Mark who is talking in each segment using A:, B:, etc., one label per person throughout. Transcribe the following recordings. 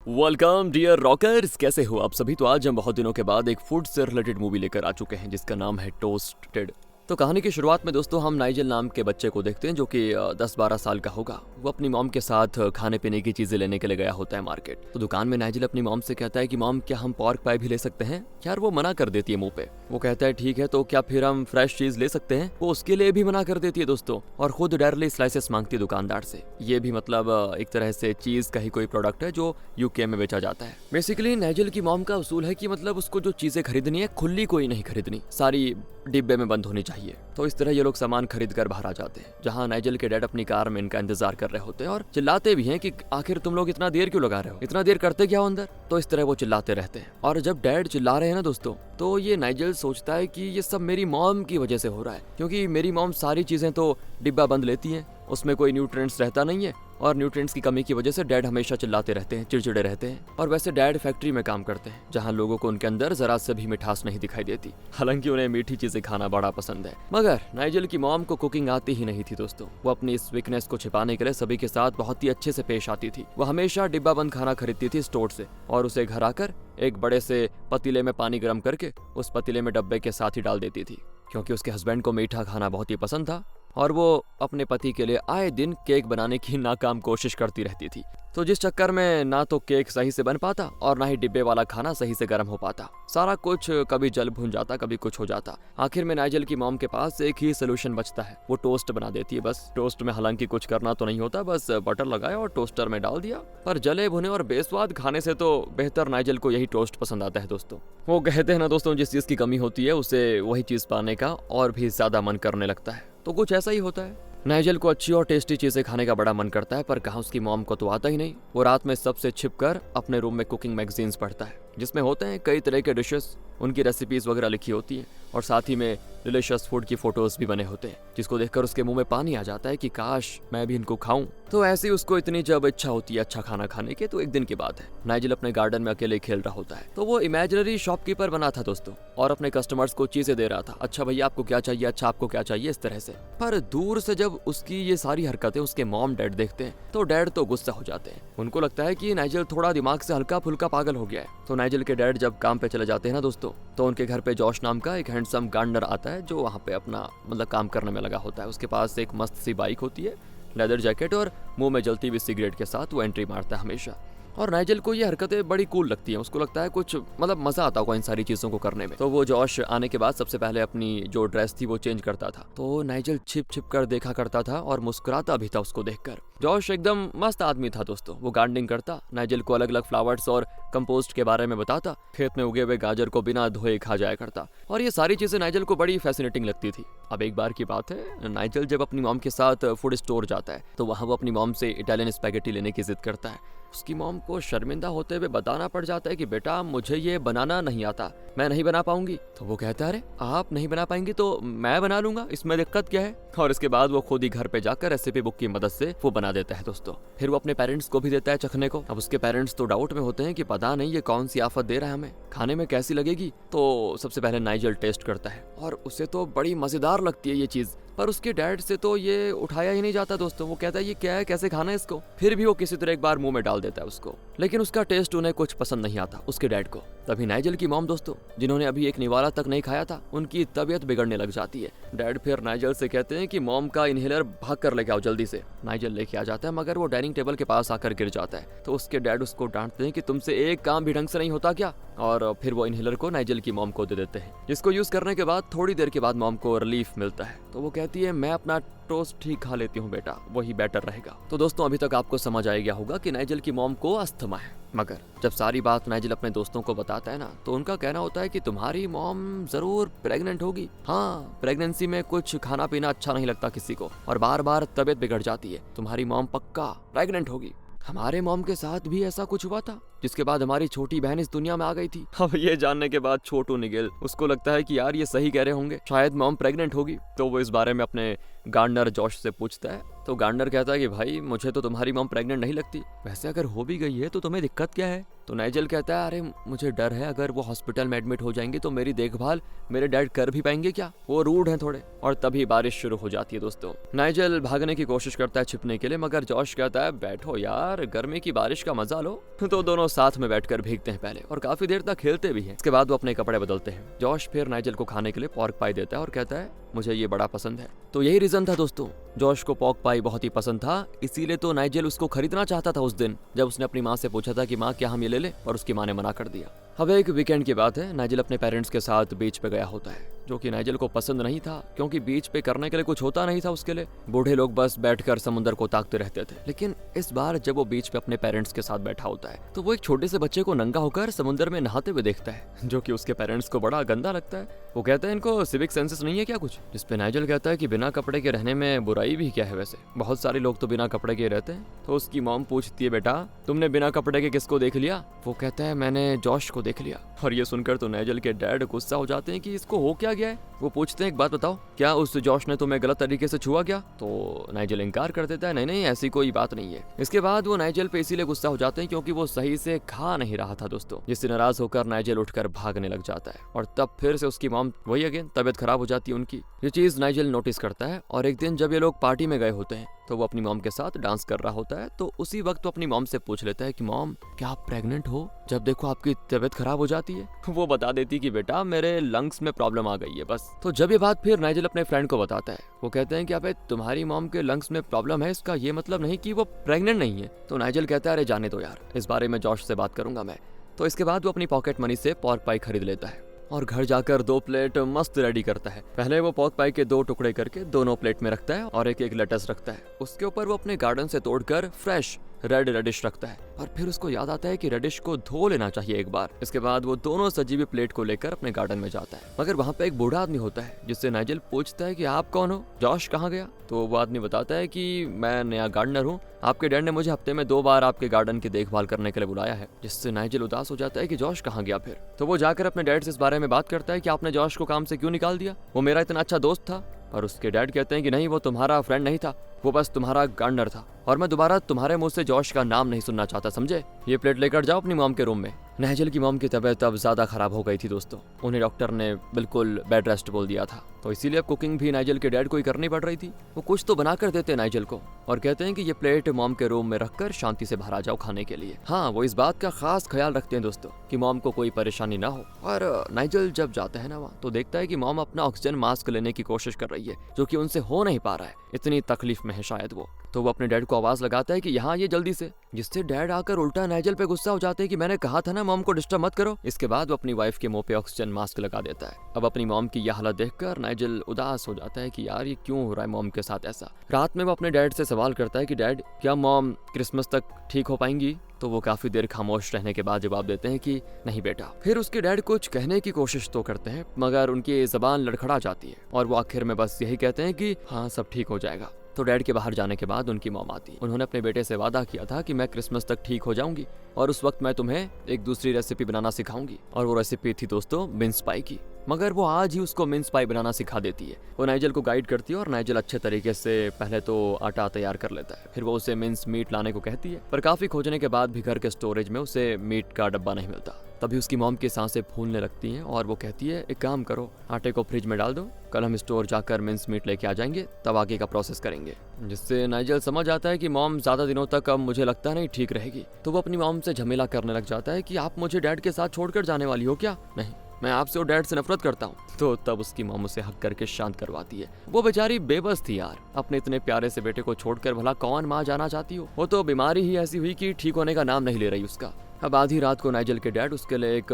A: Welcome dear rockers, कैसे हो आप सभी। तो आज हम बहुत दिनों के बाद एक फूड से रिलेटेड मूवी लेकर आ चुके हैं जिसका नाम है टोस्टेड। तो कहानी की शुरुआत में दोस्तों हम नाइजल नाम के बच्चे को देखते हैं जो कि 10-12 साल का होगा। वो अपनी मॉम के साथ खाने पीने की चीजें लेने के लिए गया होता है मार्केट। तो दुकान में नाइजल अपनी मॉम से कहता है कि मॉम क्या हम पॉर्क पाई भी ले सकते हैं। यार वो मना कर देती है मुंह पे। वो कहता है ठीक है तो क्या फिर हम फ्रेश चीज ले सकते हैं। वो उसके लिए भी मना कर देती है दोस्तों, और खुद डायरेक्टली स्लाइसेस मांगती है दुकानदार से। ये भी मतलब एक तरह से चीज का ही कोई प्रोडक्ट है जो यूके में बेचा जाता है। बेसिकली नाइजल की मॉम का उसूल है कि मतलब उसको जो चीजें खरीदनी है खुली कोई नहीं खरीदनी, सारी डिब्बे में बंद होनी चाहिए। तो इस तरह ये लोग सामान खरीद कर बाहर आ जाते हैं, जहाँ नाइजल के डैड अपनी कार में इनका इंतजार कर रहे होते हैं और चिल्लाते भी हैं कि आखिर तुम लोग इतना देर क्यों लगा रहे हो, इतना देर करते क्या हो अंदर। तो इस तरह वो चिल्लाते रहते हैं। और जब डैड चिल्ला रहे हैं ना दोस्तों, तो ये नाइजल सोचता है कि ये सब मेरी मॉम की वजह से हो रहा है, क्योंकि मेरी मॉम सारी चीजें तो डिब्बा बंद लेती हैं, उसमें कोई न्यूट्रिएंट्स रहता नहीं है, और न्यूट्रिएंट्स की कमी की वजह से डैड हमेशा चिल्लाते रहते हैं, चिड़चिड़े रहते हैं। और वैसे डैड फैक्ट्री में काम करते हैं जहां लोगों को उनके अंदर जरा से भी मिठास नहीं दिखाई देती। हालांकि उन्हें मीठी चीजें खाना बड़ा पसंद है। मगर नाइजल की मॉम को कुकिंग आती ही नहीं थी दोस्तों। वो अपनी इस वीकनेस को छिपाने के लिए सभी के साथ बहुत ही अच्छे से पेश आती थी। वो हमेशा डिब्बा बंद खाना खरीदती थी स्टोर से, और उसे घर आकर एक बड़े से पतीले में पानी गर्म करके उस पतीले में डब्बे के साथ ही डाल देती थी, क्योंकि उसके हस्बैंड को मीठा खाना बहुत ही पसंद था और वो अपने पति के लिए आए दिन केक बनाने की नाकाम कोशिश करती रहती थी। तो जिस चक्कर में ना तो केक सही से बन पाता और ना ही डिब्बे वाला खाना सही से गर्म हो पाता। सारा कुछ कभी जल भुन जाता, कभी कुछ हो जाता। आखिर में नाइजल की मॉम के पास एक ही सोल्यूशन बचता है, वो टोस्ट बना देती है। बस टोस्ट में हालांकि कुछ करना तो नहीं होता, बस बटर लगाया और टोस्टर में डाल दिया। पर जले भुने और बेस्वाद खाने से तो बेहतर नाइजल को यही टोस्ट पसंद आता है दोस्तों। वो कहते हैं ना दोस्तों, जिस चीज की कमी होती है उसे वही चीज पाने का और भी ज्यादा मन करने लगता है। तो कुछ ऐसा ही होता है। नाइजल को अच्छी और टेस्टी चीजें खाने का बड़ा मन करता है, पर कहाँ उसकी मॉम को तो आता ही नहीं। वो रात में सबसे छिपकर अपने रूम में कुकिंग मैगजीन्स पढ़ता है, जिसमें होते हैं कई तरह के डिशेस, उनकी रेसिपीज वगैरह लिखी होती हैं, और साथ ही में डिलीशियस फूड की फोटोज भी बने होते हैं, जिसको देखकर उसके मुंह में पानी आ जाता है कि काश मैं भी इनको खाऊं। तो ऐसी उसको इतनी जब इच्छा होती है अच्छा खाना खाने की, तो एक दिन की बात है, नाइजल अपने गार्डन में अकेले खेल रहा होता है। तो वो इमेजिनरी शॉपकीपर बना था दोस्तों, और अपने कस्टमर्स को चीजें दे रहा था। अच्छा भैया आपको क्या चाहिए, अच्छा आपको क्या चाहिए, इस तरह से। पर दूर से जब उसकी ये सारी हरकतें उसके मॉम डैड देखते हैं तो डैड तो गुस्सा हो जाते हैं। उनको लगता है कि नाइजल थोड़ा दिमाग से हल्का फुल्का पागल हो गया है। तो नाइजल के डैड जब काम पे चले जाते हैं ना दोस्तों, तो उनके घर पे जॉश नाम का एक हैंडसम गार्डनर आता है, जो वहाँ पे अपना मतलब काम करने में लगा होता है। उसके पास एक मस्त सी बाइक होती है, लेदर जैकेट और मुंह में जलती हुई सिगरेट के साथ वो एंट्री मारता है हमेशा। और नाइजल को ये हरकतें बड़ी कूल लगती हैं। उसको लगता है कुछ मतलब मजा आता होगा इन सारी चीजों को करने में। तो वो जॉश आने के बाद सबसे पहले अपनी जो ड्रेस थी वो चेंज करता था। तो नाइजल छिप छिप कर देखा करता था और मुस्कुराता भी था उसको देखकर। जॉश एकदम मस्त आदमी था दोस्तों। वो गार्डनिंग करता, नाइजल को अलग अलग फ्लावर्स और कंपोस्ट के बारे में बताता, खेत में उगे हुए गाजर को बिना धोए खा जाया करता, और ये सारी चीजें नाइजल को बड़ी फैसिनेटिंग लगती थी। अब एक बार की बात है, नाइजल जब अपनी मॉम के साथ फूड स्टोर जाता है, तो वहाँ वो अपनी मॉम से इटालियन स्पैगेटी लेने की जिद करता है। उसकी मॉम को शर्मिंदा होते हुए बताना पड़ जाता है कि बेटा मुझे ये बनाना नहीं आता, मैं नहीं बना पाऊंगी। तो वो कहता है अरे आप नहीं बना पाएंगी तो मैं बना लूंगा, इसमें दिक्कत क्या है। और इसके बाद वो खुद ही घर पे जाकर रेसिपी बुक की मदद से वो बना देता है दोस्तों। फिर वो अपने पेरेंट्स को भी देता है चखने को। अब उसके पेरेंट्स तो डाउट में होते हैं कि पता नहीं ये कौन सी आफत दे रहा है हमें, खाने में कैसी लगेगी। तो सबसे पहले नाइजल टेस्ट करता है और उसे तो बड़ी मजेदार लगती है ये चीज, पर उसके डैड से तो ये उठाया ही नहीं जाता दोस्तों। वो कहता है ये क्या है, कैसे खाना है इसको। फिर भी वो किसी तरह एक बार मुंह में डाल देता है उसको, लेकिन उसका टेस्ट उन्हें कुछ पसंद नहीं आता उसके डैड को। तभी नाइजल की मॉम दोस्तों, जिन्होंने अभी एक निवाला तक नहीं खाया था, उनकी तबीयत बिगड़ने लग जाती है। डैड फिर नाइजल से कहते हैं कि मॉम का इनहेलर भाग कर लेके आओ जल्दी से। नाइजल लेके आ जाता है, मगर वो डाइनिंग टेबल के पास आकर गिर जाता है। तो उसके डैड उसको डांटते हैं कि तुमसे एक काम भी ढंग से नहीं होता क्या। और फिर वो इनहेलर को नाइजल की मॉम को दे देते हैं, जिसको यूज करने के बाद थोड़ी देर के बाद मॉम को रिलीफ मिलता है। तो वो कहती है मैं अपना टोस्ट ठीक खा लेती हूँ बेटा, वही बेटर रहेगा। तो दोस्तों अभी तक आपको समझ आ गया होगा कि नाइजल की मॉम को अस्थमा है। मगर जब सारी बात नाइजल अपने दोस्तों को बताता है ना, तो उनका कहना होता है कि तुम्हारी मॉम जरूर प्रेग्नेंट होगी। हाँ, प्रेगनेंसी में कुछ खाना पीना अच्छा नहीं लगता किसी को, और बार बार तबीयत बिगड़ जाती है। तुम्हारी मॉम पक्का प्रेग्नेंट होगी। हमारे मॉम के साथ भी ऐसा कुछ हुआ था, जिसके बाद हमारी छोटी बहन इस दुनिया में आ गई थी। अब ये जानने के बाद छोटू निगेल उसको लगता है कि यार ये सही कह रहे होंगे, शायद मॉम प्रेग्नेंट होगी। तो वो इस बारे में अपने गार्डनर जॉश से पूछता है तो गार्डनर कहता है कि भाई मुझे तो तुम्हारी मॉम प्रेग्नेंट नहीं लगती, वैसे अगर हो भी गई है तो तुम्हें दिक्कत क्या है। तो नाइजल कहता है अरे मुझे डर है अगर वो हॉस्पिटल में एडमिट हो जाएंगे तो मेरी देखभाल मेरे डैड कर भी पाएंगे क्या, वो रूड हैं थोड़े। और तभी बारिश शुरू हो जाती है दोस्तों। नाइजल भागने की कोशिश करता है छिपने के लिए, मगर जॉश कहता है बैठो यार, गर्मी की बारिश का मजा लो। तो दोनों साथ में बैठकर भीगते हैं पहले और काफी देर तक खेलते भी हैं। इसके बाद वो अपने कपड़े बदलते हैं। जॉश फिर नाइजल को खाने के लिए पॉर्क पाई देता है और कहता है मुझे ये बड़ा पसंद है। तो यही रीजन था दोस्तों, जॉश को पॉर्क पाई बहुत ही पसंद था, इसीलिए तो नाइजल उसको खरीदना चाहता था उस दिन जब उसने अपनी माँ से पूछा था कि माँ क्या हम ये ले लें, और उसकी माँ ने मना कर दिया। अब एक वीकेंड की बात है, नाइजल अपने पेरेंट्स के साथ बीच पे गया होता है, जो कि नाइजल को पसंद नहीं था क्योंकि बीच पे करने के लिए कुछ होता नहीं था उसके लिए। बूढ़े लोग बस बैठकर समुद्र को ताकते रहते थे। लेकिन इस बार जब वो बीच पे अपने पेरेंट्स के साथ बैठा होता है तो वो एक छोटे से बच्चे को नंगा होकर समुद्र में नहाते हुए देखता है, जो कि उसके पेरेंट्स को बड़ा गंदा लगता है। वो कहते हैं इनको सिविक सेंसेस नहीं है क्या कुछ, जिसपे नाइजल कहता है कि बिना कपड़े के रहने में बुराई भी क्या है, वैसे बहुत सारे लोग तो बिना कपड़े के रहते हैं। तो उसकी मॉम पूछती है बेटा तुमने बिना कपड़े के किसको देख लिया। वो कहता है मैंने जॉश को देख लिया। और ये सुनकर तो नाइजल के डैड गुस्सा हो जाते हैं कि इसको हो क्या गया है। वो पूछते हैं एक बात बताओ, क्या उस जॉश ने तुम्हें गलत तरीके से छुआ क्या। तो नाइजल इनकार कर देता है नहीं नहीं ऐसी कोई बात नहीं है। इसके बाद वो नाइजल पे इसीलिए गुस्सा हो जाते हैं क्योंकि वो सही से खा नहीं रहा था दोस्तों, जिससे नाराज होकर नाइजल उठकर भागने लग जाता है। और तब फिर से उसकी मॉम वही अगेन तबियत खराब हो जाती है उनकी। ये चीज नाइजल नोटिस करता है और एक दिन जब ये लोग पार्टी में गए होते हैं तो वो अपनी मॉम के साथ डांस कर रहा होता है। तो उसी वक्त वो अपनी मॉम से पूछ लेता है कि मॉम क्या आप प्रेग्नेंट हो, जब देखो आपकी तबीयत खराब हो जाती है। वो बता देती कि बेटा मेरे लंग्स में प्रॉब्लम आ गई है बस। तो जब ये बात फिर नाइजल अपने फ्रेंड को बताता है, वो कहते हैं कि अबे तुम्हारी मॉम के लंग्स में प्रॉब्लम है, इसका ये मतलब नहीं कि वो प्रेग्नेंट नहीं है। तो नाइजल कहता है अरे जाने दो यार, इस बारे में जॉश से बात करूंगा मैं। तो इसके बाद वो अपनी पॉकेट मनी से पॉर्क पाई खरीद लेता है और घर जाकर 2 प्लेट मस्त रेडी करता है। पहले वो पॉर्क पाई के 2 टुकड़े करके दोनों प्लेट में रखता है और एक एक लेटस रखता है। उसके ऊपर वो अपने गार्डन से तोड़कर फ्रेश रेड रेडिश रखता है और फिर उसको याद आता है कि रेडिश को धो लेना चाहिए एक बार। इसके बाद वो दोनों सजी हुई प्लेट को लेकर अपने गार्डन में जाता है, मगर वहाँ पे एक बूढ़ा आदमी होता है जिससे नाइजल पूछता है कि आप कौन हो, जॉश कहाँ गया। तो वो आदमी बताता है कि मैं नया गार्डनर हूँ, आपके डैड ने मुझे हफ्ते में 2 बार आपके गार्डन की देखभाल करने के लिए बुलाया है। जिससे नाइजल उदास हो जाता है कि जॉश कहाँ गया फिर। तो वो जाकर अपने डैड से इस बारे में बात करता है कि आपने जॉश को काम से क्यों निकाल दिया, वो मेरा इतना अच्छा दोस्त था। और उसके डैड कहते हैं कि नहीं वो तुम्हारा फ्रेंड नहीं था, वो बस तुम्हारा गार्डनर था और मैं दोबारा तुम्हारे मुंह से जॉश का नाम नहीं सुनना चाहता, समझे। ये प्लेट लेकर जाओ अपनी मॉम के रूम में। नाइजल की मॉम की तबीयत अब ज्यादा खराब हो गई थी दोस्तों, उन्हें डॉक्टर ने बिल्कुल बेड रेस्ट बोल दिया था। तो इसीलिए अब कुकिंग भी नाइजल के डैड को ही करनी पड़ रही थी। वो कुछ तो बना कर देते नाइजल को और कहते हैं कि ये प्लेट मॉम के रूम में रखकर शांति से बाहर आ जाओ खाने के लिए। हाँ, वो इस बात का खास ख्याल रखते हैं दोस्तों कि मॉम को कोई परेशानी ना हो। और नाइजल जब जाता है ना वहाँ तो देखता है कि मॉम अपना ऑक्सीजन मास्क लेने की कोशिश कर रही है, जो कि उनसे हो नहीं पा रहा है, इतनी तकलीफ में है शायद वो। तो वो अपने डैड को आवाज लगाता है कि यहाँ ये जल्दी से, जिससे डैड आकर उल्टा नाइजल पे गुस्सा हो जाते हैं कि मैंने कहा था ना मॉम को डिस्टर्ब मत करो। इसके बाद वो अपनी वाइफ के मुंह पे ऑक्सीजन मास्क लगा देता है। अब अपनी मॉम की यह हालत देखकर नाइजल उदास हो जाता है कि यार ये क्यों हो रहा है मॉम के साथ ऐसा। रात में वो अपने डैड से सवाल करता है कि डैड क्या मॉम क्रिसमस तक ठीक हो पाएंगी। तो वो काफी देर खामोश रहने के बाद जवाब देते हैं कि नहीं बेटा। फिर उसके डैड कुछ कहने की कोशिश तो करते हैं मगर उनकी जबान लड़खड़ा जाती है और वो आखिर में बस यही कहते हैं कि हाँ सब ठीक हो जाएगा। तो डैड के बाहर जाने के बाद उनकी मॉम आती है। उन्होंने अपने बेटे से वादा किया था कि मैं क्रिसमस तक ठीक हो जाऊंगी और उस वक्त मैं तुम्हें एक दूसरी रेसिपी बनाना सिखाऊंगी। और वो रेसिपी थी दोस्तों मिन्स पाई की, मगर वो आज ही उसको मिन्स पाई बनाना सिखा देती है। वो नाइजल को गाइड करती है और नाइजल अच्छे तरीके से पहले तो आटा तैयार कर लेता है, फिर वो उसे मिन्स मीट लाने को कहती है। पर काफी खोजने के बाद भी घर के स्टोरेज में उसे मीट का डब्बा नहीं मिलता। तभी उसकी मॉम की सांसें फूलने लगती हैं और वो कहती है एक काम करो, आटे को फ्रिज में डाल दो, कल हम स्टोर जाकर मिन्स मीट लेके आ जाएंगे, तब आगे का प्रोसेस करेंगे। जिससे नाइजल समझ आता है कि मॉम ज्यादा दिनों तक अब मुझे लगता नहीं ठीक रहेगी। तो वो अपनी मॉम से झमेला करने लग जाता है कि आप मुझे डैड के साथ छोड़कर जाने वाली हो क्या। नहीं, मैं आपसे और डैड से नफरत करता हूँ। तो तब उसकी मॉम उसे हक करके शांत करवाती है। वो बेचारी बेबस थी यार, अपने इतने प्यारे से बेटे को छोड़कर भला कौन माँ जाना चाहती हो। वो तो बीमारी ही ऐसी हुई कि ठीक होने का नाम नहीं ले रही उसका। अब आधी रात को नाइजल के डैड उसके लिए एक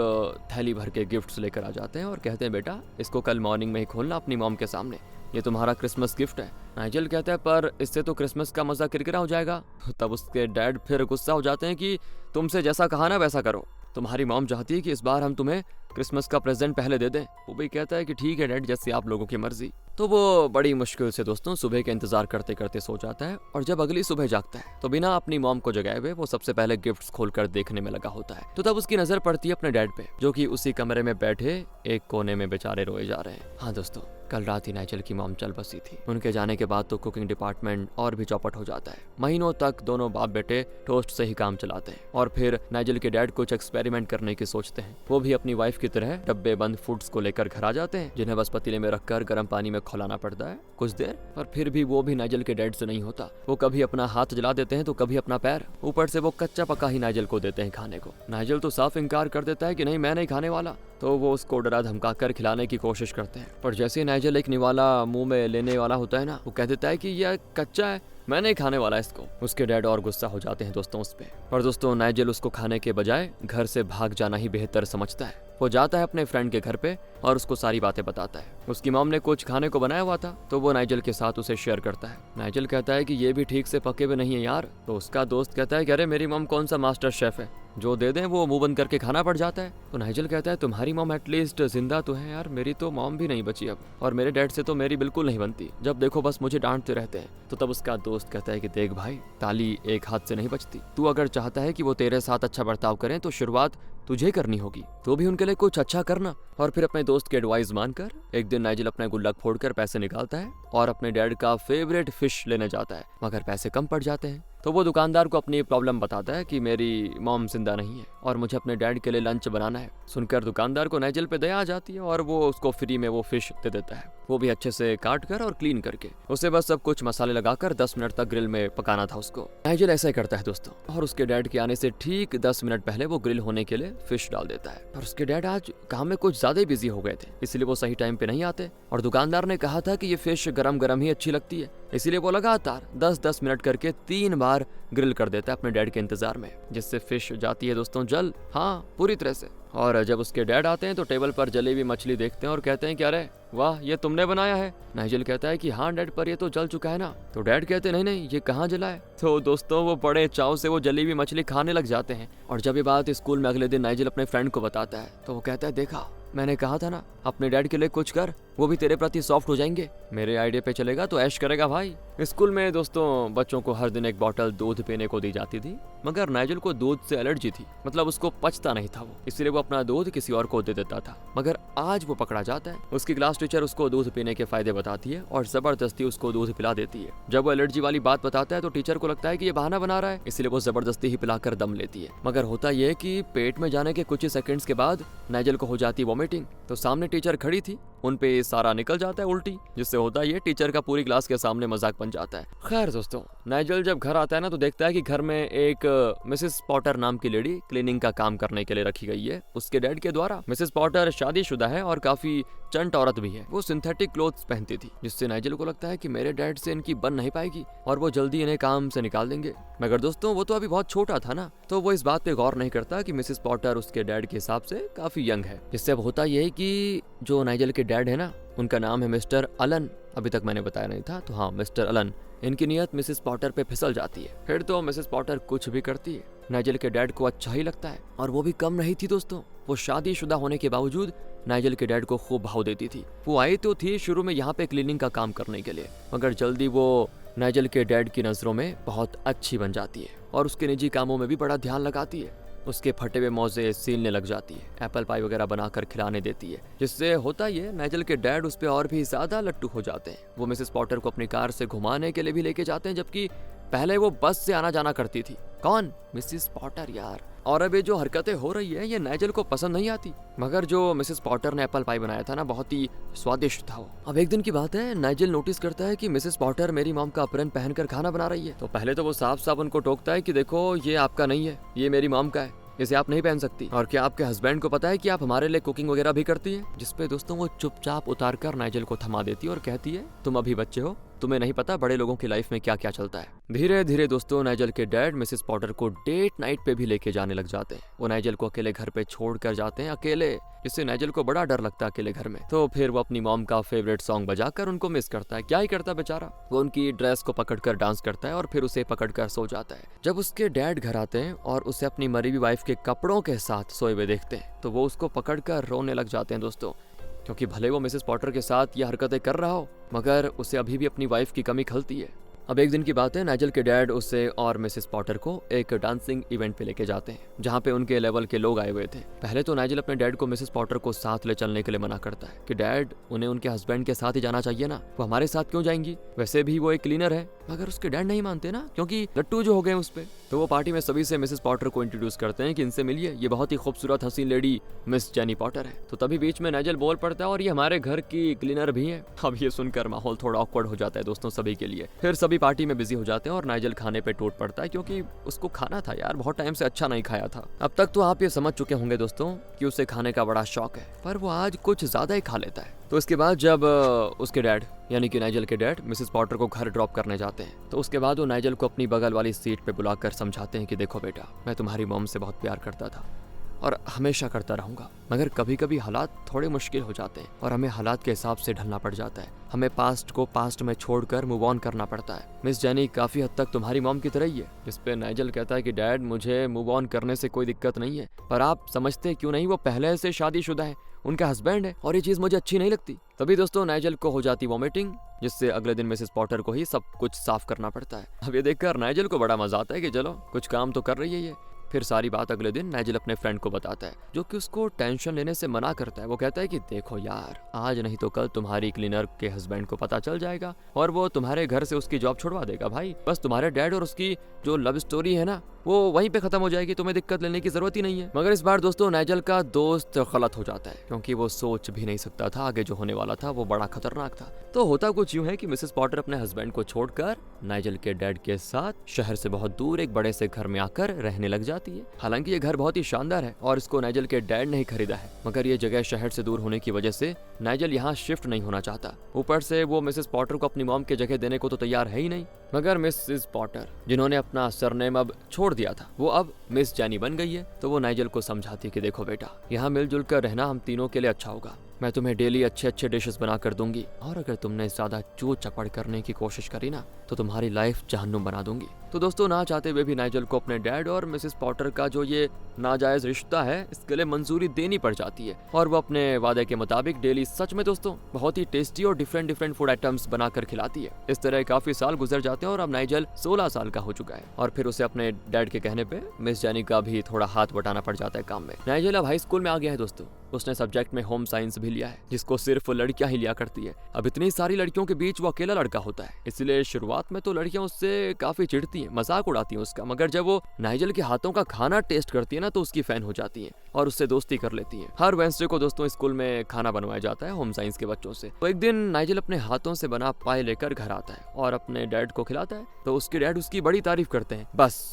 A: थैली भर के गिफ्ट्स लेकर आ जाते हैं और कहते हैं बेटा इसको कल मॉर्निंग में ही खोलना अपनी मॉम के सामने, ये तुम्हारा क्रिसमस गिफ्ट है। नाइजल कहता है पर इससे तो क्रिसमस का मजा किरकिरा हो जाएगा। तब उसके डैड फिर गुस्सा हो जाते हैं कि तुमसे जैसा कहा ना वैसा करो, तुम्हारी मॉम चाहती है कि इस बार हम तुम्हें क्रिसमस का प्रेजेंट पहले दे दें। वो भी कहता है कि ठीक है डैड, जैसे आप लोगों की मर्जी। तो वो बड़ी मुश्किल से दोस्तों सुबह का इंतजार करते करते सो जाता है और जब अगली सुबह जागता है तो बिना अपनी मॉम को जगाए हुए वो सबसे पहले गिफ्ट्स खोलकर देखने में लगा होता है। तो तब उसकी नजर पड़ती है अपने डैड पे, जो कि उसी कमरे में बैठे एक कोने में बेचारे रोए जा रहे हैं। हाँ दोस्तों, कल रात ही नाइजल की मॉम चल बसी थी। उनके जाने के बाद तो कुकिंग डिपार्टमेंट और भी चौपट हो जाता है। महीनों तक दोनों बाप बेटे टोस्ट से ही काम चलाते हैं और फिर नाइजल के डैड कुछ एक्सपेरिमेंट करने की सोचते हैं। वो भी अपनी वाइफ की तरह डब्बे बंद फूड्स को लेकर घर आ जाते हैं, जिन्हें बस पतीले में रखकर गर्म पानी में खौलाना पड़ता है कुछ देर। पर फिर भी वो भी नाइजल के डैड से नहीं होता। वो कभी अपना हाथ जला देते हैं तो कभी अपना पैर। ऊपर से वो कच्चा पका ही नाइजल को देते हैं खाने को। नाइजल तो साफ इनकार कर देता है कि नहीं, मैं नहीं खाने वाला। तो वो उसको डरा धमका कर खिलाने की कोशिश करते हैं, पर जैसे ही नाइजल एक निवाला मुंह में लेने वाला होता है ना, वो कह देता है कि यह कच्चा है, मैं नहीं खाने वाला इसको। उसके डैड और गुस्सा हो जाते हैं दोस्तों उस पे। पर दोस्तों नाइजल उसको खाने के बजाय घर से भाग जाना ही बेहतर समझता है। वो जाता है अपने फ्रेंड के घर पे और उसको सारी बातें बताता है। उसकी मॉम ने कुछ खाने को बनाया हुआ था तो वो नाइजल के साथ उसे शेयर करता है। नाइजल कहता है कि ये भी ठीक से पके हुए नहीं है यार। तो उसका दोस्त कहता है कि अरे मेरी मॉम कौन सा मास्टर शेफ है, जो दे दें वो मुंह बंद करके खाना पड़ जाता है। तो नाइजल कहता है तुम्हारी मॉम एटलीस्ट जिंदा तो है यार, मेरी तो मॉम भी नहीं बची अब, और मेरे डैड से तो मेरी बिल्कुल नहीं बनती, जब देखो बस मुझे डांटते रहते हैं। तो तब उसका दोस्त कहता है कि देख भाई, ताली एक हाथ से नहीं बचती। तू अगर चाहता है कि वो तेरे साथ अच्छा बर्ताव करें तो शुरुआत तुझे करनी होगी। तो भी उनके लिए कुछ अच्छा करना। और फिर अपने दोस्त के एडवाइस मानकर एक दिन नाइजल अपना गुल्लक फोड़कर पैसे निकालता है और अपने डैड का फेवरेट फिश लेने जाता है, मगर पैसे कम पड़ जाते हैं। तो वो दुकानदार को अपनी प्रॉब्लम बताता है कि मेरी मॉम जिंदा नहीं है और मुझे अपने डैड के लिए लंच बनाना है। सुनकर दुकानदार को नाइजल पे दया आ जाती है और वो उसको फ्री में वो फिश दे देता है, वो भी अच्छे से काट कर और क्लीन करके। उसे बस सब कुछ मसाले लगाकर 10 मिनट तक ग्रिल में पकाना था उसको। नाइजल ऐसा ही करता है दोस्तों, और उसके डैड के आने से ठीक 10 मिनट पहले वो ग्रिल होने के लिए फिश डाल देता है। पर उसके डैड आज काम में कुछ ज्यादा ही बिजी हो गए थे, इसलिए वो सही टाइम पे नहीं आते। और दुकानदार ने कहा था कि ये फिश गरम गरम ही अच्छी लगती है, इसीलिए वो लगातार 10-10 मिनट करके 3 बार ग्रिल कर देता है अपने डैड के इंतजार में, जिससे फिश जाती है दोस्तों जल, हाँ पूरी तरह से। और जब उसके डैड आते हैं तो टेबल पर जली हुई मछली देखते हैं और कहते हैं कि अरे वाह, ये तुमने बनाया है। नाइजल कहता है कि हाँ डैड, पर ये तो जल चुका है ना। तो डैड कहते हैं नहीं नहीं, ये कहाँ जला है। तो दोस्तों वो बड़े चाव से वो जली हुई मछली खाने लग जाते हैं। और जब ये बात स्कूल में अगले दिन नाइजल अपने फ्रेंड को बताता है तो वो कहता है देखा, मैंने कहा था ना, अपने डैड के लिए कुछ कर, वो भी तेरे प्रति सॉफ्ट हो जाएंगे। मेरे आइडिया पे चलेगा तो ऐश करेगा भाई। स्कूल में दोस्तों बच्चों को हर दिन एक बोतल दूध पीने को दी जाती थी, मगर नाइजल को दूध से एलर्जी थी, मतलब उसको पचता नहीं था वो, इसलिए वो अपना दूध किसी और को दे देता था। मगर आज वो पकड़ा जाता है। उसकी क्लास टीचर उसको दूध पीने के फायदे बताती है और जबरदस्ती उसको दूध पिला देती है। जब वो एलर्जी वाली बात बताता है तो टीचर को लगता है कि ये बहाना बना रहा है, इसलिए वो जबरदस्ती ही पिलाकर दम लेती है। मगर होता यह कि पेट में जाने के कुछ ही सेकंड्स के बाद नाइजल को हो जाती वॉमिटिंग। तो सामने टीचर खड़ी थी, उन पे सारा निकल जाता है उल्टी, जिससे होता है ये टीचर का पूरी क्लास के सामने मजाक बन जाता है। खैर दोस्तों, नाइजल जब घर आता है ना तो देखता है कि घर में एक मिसेस पॉटर नाम की लेडी क्लीनिंग का काम करने के लिए रखी गई है उसके डैड के द्वारा। मिसेस पॉटर शादीशुदा है और काफी चंट औरत भी है। वो सिंथेटिक क्लोथ्स पहनती थी, जिससे नाइजल को लगता है कि मेरे डैड से इनकी बन नहीं पाएगी और वो जल्दी इन्हें काम से निकाल देंगे। मगर दोस्तों वो तो अभी बहुत छोटा था ना, तो वो इस बात पे गौर नहीं करता कि मिसेस पॉटर उसके डैड के हिसाब से काफी यंग है। जिससे अब होता यह है कि जो नाइजल के डैड है ना, उनका नाम है मिस्टर अलन। अभी तक मैंने बताया नहीं था, तो हाँ मिस्टर अलन। इनकी नियत मिसेस पॉटर पे फिसल जाती है। फिर तो मिसेस पॉटर कुछ भी करती है, नाइजल के डैड को अच्छा ही लगता है। और वो भी कम नहीं थी दोस्तों, वो शादीशुदा होने के बावजूद नाइजल के डैड को खूब भाव देती थी। वो आई तो थी शुरू में यहाँ पे क्लीनिंग का काम करने के लिए, मगर जल्दी वो नाइजल के डैड की नजरों में बहुत अच्छी बन जाती है और उसके निजी कामों में भी बड़ा ध्यान लगाती है। उसके फटे हुए मोजे सीलने लग जाती है, एप्पल पाई वगैरह बनाकर खिलाने देती है, जिससे होता ये नाइजल के डैड उस पे और भी ज्यादा लट्टू हो जाते हैं। वो मिसेस पॉटर को अपनी कार से घुमाने के लिए भी लेके जाते हैं, जबकि पहले वो बस से आना जाना करती थी। कौन? मिसेस पॉटर यार। और अब ये जो हरकतें हो रही है ये नाइजल को पसंद नहीं आती, मगर जो मिसेस पॉटर ने एप्पल पाई बनाया था ना, बहुत ही स्वादिष्ट था वो। अब एक दिन की बात है, नाइजल नोटिस करता है कि मिसेस पॉटर मेरी मॉम का अप्रन पहनकर खाना बना रही है। तो पहले तो वो साफ साफ उनको टोकता है कि देखो ये आपका नहीं है, ये मेरी मॉम का है, इसे आप नहीं पहन सकती। और क्या आपके हस्बैंड को पता है कि आप हमारे लिए कुकिंग वगैरह भी करती है? जिसपे दोस्तों वो चुपचाप उतार कर नाइजल को थमा देती है और कहती है तुम अभी बच्चे हो, तुम्हें नहीं पता बड़े लोगों की लाइफ में क्या क्या चलता है। धीरे धीरे दोस्तों नाइजल के डैड मिसेस पॉटर को डेट नाइट पे भी लेके जाने लग जाते हैं। वो नाइजल को अकेले घर पे छोड़ कर जाते हैं, अकेले, जिससे नाइजल को बड़ा डर लगता है अकेले घर में। तो फिर वो अपनी मॉम का फेवरेट सॉन्ग बजाकर उनको मिस करता है। क्या ही करता बेचारा, वो उनकी ड्रेस को पकड़कर डांस करता है और फिर उसे पकड़कर सो जाता है। जब उसके डैड घर आते हैं और उसे अपनी मरी हुई वाइफ के कपड़ों के साथ सोए हुए देखते हैं तो वो उसको पकड़कर रोने लग जाते हैं दोस्तों, क्योंकि भले वो मिसेस पॉटर के साथ ये हरकतें कर रहा हो, मगर उसे अभी भी अपनी वाइफ की कमी खलती है। अब एक दिन की बात है, नाइजल के डैड उसे और मिसेस पॉटर को एक डांसिंग इवेंट पे लेके जाते हैं जहाँ पे उनके लेवल के लोग आए हुए थे। पहले तो नाइजल अपने डैड को मिसेस पॉटर को साथ ले चलने के लिए मना करता है कि डैड, उन्हें उनके हस्बैंड के साथ ही जाना चाहिए ना, वो हमारे साथ क्यों जाएंगी, वैसे भी वो एक क्लीनर है। मगर उसके डैड नहीं मानते ना, क्योंकि लट्टू जो हो गए उस पे। तो वो पार्टी में सभी से मिसेस पॉटर को इंट्रोड्यूस करते हैं कि इनसे मिलिए, ये बहुत ही खूबसूरत हसीन लेडी मिस जेनी पॉटर है। तो तभी बीच में नाइजल बोल पड़ता है और ये हमारे घर की क्लीनर भी है। अब ये सुनकर माहौल थोड़ा ऑकवर्ड हो जाता है दोस्तों सभी के लिए। फिर सभी पार्टी में बिजी हो जाते हैं और नाइजल खाने पे टूट पड़ता है क्योंकि उसको खाना था यार, बहुत टाइम से अच्छा नहीं खाया था। अब तक तो आप ये समझ चुके होंगे दोस्तों कि उसे खाने का बड़ा शौक है, पर वो आज कुछ ज्यादा ही खा लेता है। तो इसके बाद जब उसके डैड यानी कि नाइजल के डैड मिसेस पॉटर को घर ड्रॉप करने जाते हैं, तो उसके बाद वो नाइजल को अपनी बगल वाली सीट पे बुलाकर समझाते हैं कि देखो बेटा, मैं तुम्हारी मॉम से बहुत प्यार करता था और हमेशा करता रहूंगा, मगर कभी कभी हालात थोड़े मुश्किल हो जाते हैं और हमें हालात के हिसाब से ढलना पड़ जाता है। हमें पास्ट को पास्ट में छोड़कर मूव ऑन करना पड़ता है। मिस जेनी काफी हद तक तुम्हारी मॉम की तरह ही है। जिस पे नाइजल कहता है कि डैड, मुझे मूव ऑन करने से कोई दिक्कत नहीं है, पर आप समझते क्यों नहीं, वो पहले से शादीशुदा है, उनका हस्बैंड है और ये चीज मुझे अच्छी नहीं लगती। तभी दोस्तों नाइजल को हो जाती वॉमिटिंग, जिससे अगले दिन मिसेस पॉटर को ही सब कुछ साफ करना पड़ता है। अब ये देखकर नाइजल को बड़ा मजा आता है कि चलो कुछ काम तो कर रही है ये। फिर सारी बात अगले दिन नाइजल अपने फ्रेंड को बताता है, जो कि उसको टेंशन लेने से मना करता है। वो कहता है कि देखो यार, आज नहीं तो कल तुम्हारी क्लीनर के हस्बैंड को पता चल जाएगा और वो तुम्हारे घर से उसकी जॉब छुड़वा देगा भाई। बस तुम्हारे डैड और उसकी जो लव स्टोरी है ना, वो वहीं पे खत्म हो जाएगी, तुम्हें दिक्कत लेने की जरूरत ही नहीं है। मगर इस बार दोस्तों नाइजल का दोस्त गलत हो जाता है, क्योंकि वो सोच भी नहीं सकता था आगे जो होने वाला था वो बड़ा खतरनाक था। तो होता कुछ यूं है कि मिसेस पॉटर अपने हस्बैंड को छोड़कर नाइजल के डैड के साथ शहर से बहुत दूर एक बड़े से घर में आकर रहने लग जाती है। हालांकि ये घर बहुत ही शानदार है और इसको नाइजल के डैड ने ही खरीदा है, मगर ये जगह शहर से दूर होने की वजह से नाइजल यहाँ शिफ्ट नहीं होना चाहता। ऊपर से वो मिसेस पॉटर को अपनी मॉम की जगह देने को तो तैयार है ही नहीं। मगर मिसेस पॉटर, जिन्होंने अपना सरनेम अब छोड़ दिया था, वो अब मिस जेनी बन गई है। तो वो नाइजल को समझाती कि देखो बेटा, यहाँ मिलजुल कर रहना हम तीनों के लिए अच्छा होगा। मैं तुम्हें डेली अच्छे अच्छे डिशेस बना कर दूंगी और अगर तुमने ज्यादा चूत चपड़ करने की कोशिश करी ना, तो तुम्हारी लाइफ जहन्नुम बना दूंगी। तो दोस्तों ना चाहते हुए भी नाइजल को अपने डैड और मिसेस पॉटर का जो ये नाजायज रिश्ता है, इसके लिए मंजूरी देनी पड़ जाती है और वो अपने वादे के मुताबिक डेली सच में दोस्तों बहुत ही टेस्टी और डिफरेंट फूड आइटम्स बनाकर खिलाती है। इस तरह काफी साल गुजर जाते हैं और अब नाइजल 16 साल का हो चुका है और फिर उसे अपने डैड के कहने पे मिस जेनी का भी थोड़ा हाथ बटाना पड़ जाता है काम में। नाइजल अब हाई स्कूल में आ गया है दोस्तों। उसने सब्जेक्ट में होम साइंस भी लिया है, जिसको सिर्फ लड़कियां ही लिया करती है। अब इतनी सारी लड़कियों के बीच वो अकेला लड़का होता है, इसलिए शुरुआत में तो लड़कियां उससे काफी चिढ़ती हैं, मजाक उड़ाती हैं उसका। मगर जब वो नाइजल के हाथों का खाना टेस्ट करती है ना, तो उसकी फैन हो जाती है और उससे दोस्ती कर लेती है। हर वेडनेसडे को दोस्तों स्कूल में खाना बनवाया जाता है होम साइंस के बच्चों से। तो एक दिन नाइजल अपने हाथों से बना पाए लेकर घर आता है और अपने डैड को खिलाता है, तो उसके डैड उसकी बड़ी तारीफ करते हैं। बस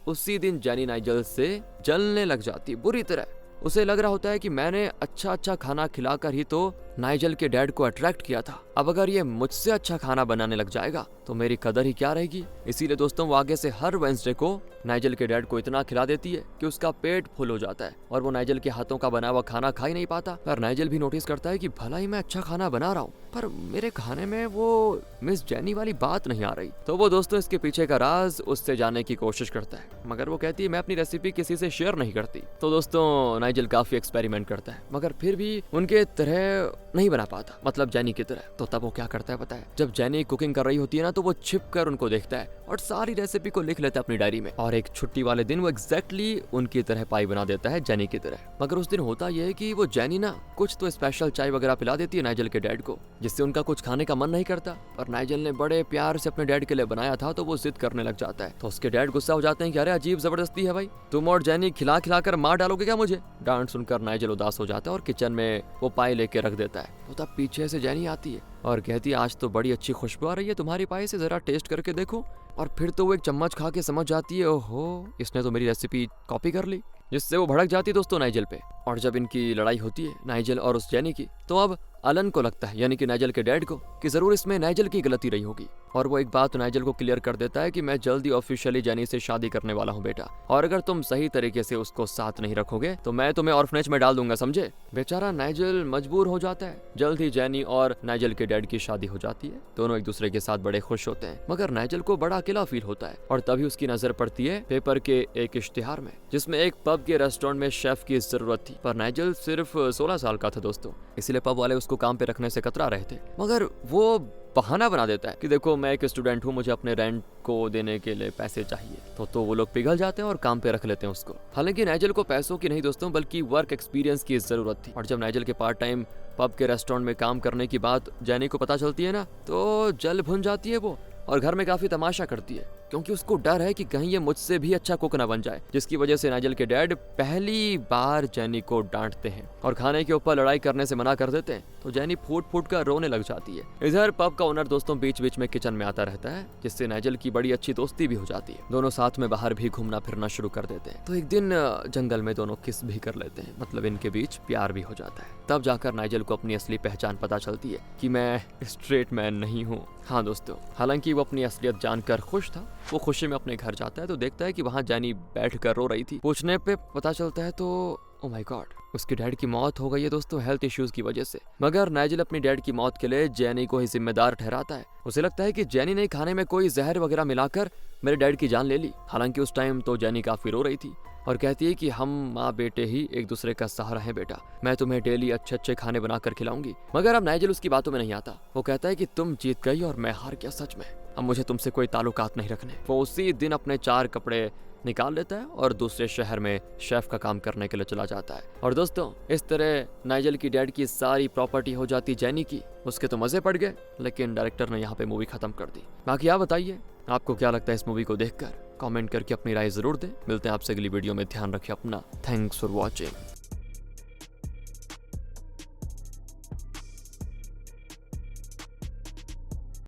A: उसी दिन जेनी नाइजल से जलने लग जाती है बुरी तरह। उसे लग रहा होता है कि मैंने अच्छा खाना खिलाकर ही तो नाइजल के डैड को अट्रैक्ट किया था, अब अगर ये मुझसे अच्छा खाना बनाने लग जाएगा तो मेरी कदर ही क्या रहेगी। इसीलिए दोस्तों वो आगे से हर वेडनेसडे को नाइजल के डैड को इतना खिला देती है कि उसका पेट फुल हो जाता है और वो नाइजल के हाथों का बना हुआ खाना खा ही नहीं पाता। पर नाइजल भी नोटिस करता है कि भला ही मैं अच्छा खाना बना रहा हूँ, पर मेरे खाने में वो मिस जेनी वाली बात नहीं आ रही। तो वो दोस्तों इसके पीछे का राज उससे जानने की कोशिश करता है, मगर वो कहती है मैं अपनी रेसिपी किसी से शेयर नहीं करती। तो दोस्तों नाइजल काफी एक्सपेरिमेंट करता है, मगर फिर भी उनके तरह नहीं बना पाता, मतलब जेनी की तरह। तो तब वो क्या करता है पता है, जब जेनी कुकिंग कर रही होती है ना, तो वो छिप कर उनको देखता है और सारी रेसिपी को लिख लेता है अपनी डायरी में। और एक छुट्टी वाले दिन वो एग्जैक्टली उनकी तरह पाई बना देता है जेनी की तरह। मगर उस दिन होता यह है कि वो जेनी ना कुछ तो स्पेशल चाय वगैरह पिला देती है नाइजल के डैड को, जिससे उनका कुछ खाने का मन नहीं करता। पर नाइजल ने बड़े प्यार से अपने डैड के लिए बनाया था, तो वो जिद करने लग जाता है। तो उसके डैड गुस्सा हो जाते हैं कि अरे अजीब जबरदस्ती है भाई, तुम और जेनी खिला खिला कर मार डालोगे क्या मुझे। डांट सुनकर नाइजल उदास हो जाता है और किचन में वो पाई लेके रख देता है। तो तब पीछे से जेनी आती है और कहती है आज तो बड़ी अच्छी खुशबू आ रही है तुम्हारी पाई से, जरा टेस्ट करके देखो। और फिर तो वो एक चम्मच खा के समझ जाती है ओहो, इसने तो मेरी रेसिपी कॉपी कर ली, जिससे वो भड़क जाती है दोस्तों नाइजल पे। और जब इनकी लड़ाई होती है नाइजल और उस जेनी की, तो अब अलन को लगता है यानी कि नाइजल के डैड को कि जरूर इसमें नाइजल की गलती रही होगी। और वो एक बात नाइजल को क्लियर कर देता है कि मैं जल्दी ऑफिशियली जेनी से शादी करने वाला हूँ बेटा, और अगर तुम सही तरीके से उसको साथ नहीं रखोगे तो मैं तुम्हें ऑर्फनेज में डाल दूंगा, समझे। बेचारा नाइजल मजबूर हो जाता है। जल्द ही जेनी और नाइजल के डैड की शादी हो जाती है। दोनों एक दूसरे के साथ बड़े खुश होते हैं, मगर नाइजल को बड़ा अकेला फील होता है। और तभी उसकी नजर पड़ती है पेपर के एक इश्तिहार में, जिसमें एक पब के रेस्टोरेंट में शेफ की जरूरत थी, पर नाइजल सिर्फ 16 साल का था दोस्तों, इसलिए पब वाले उसको काम पे रखने से कतरा रहे थे। मगर वो बहाना बना देता है कि देखो मैं एक स्टूडेंट हूँ, मुझे अपने रेंट को देने के लिए पैसे चाहिए, तो वो लोग पिघल जाते हैं और काम पे रख लेते हैं उसको। हालांकि नाइजल को पैसों की नहीं दोस्तों, बल्कि वर्क एक्सपीरियंस की जरूरत थी। और जब नाइजल के पार्ट टाइम पब के रेस्टोरेंट में काम करने की बात जैनी को पता चलती है ना, तो जल भुन जाती है वो और घर में काफी तमाशा करती है, क्योंकि उसको डर है कि कहीं ये मुझसे भी अच्छा कुक ना बन जाए, जिसकी वजह से नाइजल के डैड पहली बार जैनी को डांटते हैं और खाने के ऊपर लड़ाई करने से मना कर देते हैं। तो जैनी फूट फूट कर रोने लग जाती है। इधर पब का ओनर दोस्तों बीच बीच में किचन में आता रहता है, जिससे नाइजल की बड़ी अच्छी दोस्ती भी हो जाती है। दोनों साथ में बाहर भी घूमना फिरना शुरू कर देते हैं। तो एक दिन जंगल में दोनों किस भी कर लेते हैं, मतलब इनके बीच प्यार भी हो जाता है। तब जाकर नाइजल को अपनी असली पहचान पता चलती है कि मैं स्ट्रेट मैन नहीं हूँ। हाँ दोस्तों, हालांकि वो अपनी असलियत जानकर खुश था। वो खुशी में अपने घर जाता है तो देखता है कि वहाँ जैनी बैठ कर रो रही थी। पूछने पे पता चलता है तो ओ माय गॉड, उसके डैड की मौत हो गई है दोस्तों, हेल्थ इश्यूज की वजह से। मगर नाइजल अपनी डैड की मौत के लिए जैनी को ही जिम्मेदार ठहराता है। उसे लगता है कि जैनी ने खाने में कोई जहर वगैरह मिलाकर मेरे डैड की जान ले ली। हालांकि उस टाइम तो जैनी काफी रो रही थी और कहती है कि हम माँ बेटे ही एक दूसरे का सहारा है बेटा, मैं तुम्हें डेली अच्छे अच्छे खाने बनाकर खिलाऊंगी। मगर अब नाइजल उसकी बातों में नहीं आता। वो कहता है कि तुम जीत गई और मैं हार गया सच में, अब मुझे तुमसे कोई ताल्लुकात नहीं रखने। वो उसी दिन अपने 4 कपड़े निकाल लेता है और दूसरे शहर में शेफ का काम करने के लिए चला जाता है। और दोस्तों इस तरह नाइजल की डैड की सारी प्रॉपर्टी हो जाती जैनी की। उसके तो मजे पड़ गए, लेकिन डायरेक्टर ने यहाँ पे मूवी खत्म कर दी। बाकी आप बताइए आपको क्या लगता है इस मूवी को देखकर, कमेंट करके अपनी राय जरूर दें। मिलते हैं आपसे अगली वीडियो में, ध्यान रखिए अपना। Thanks for watching.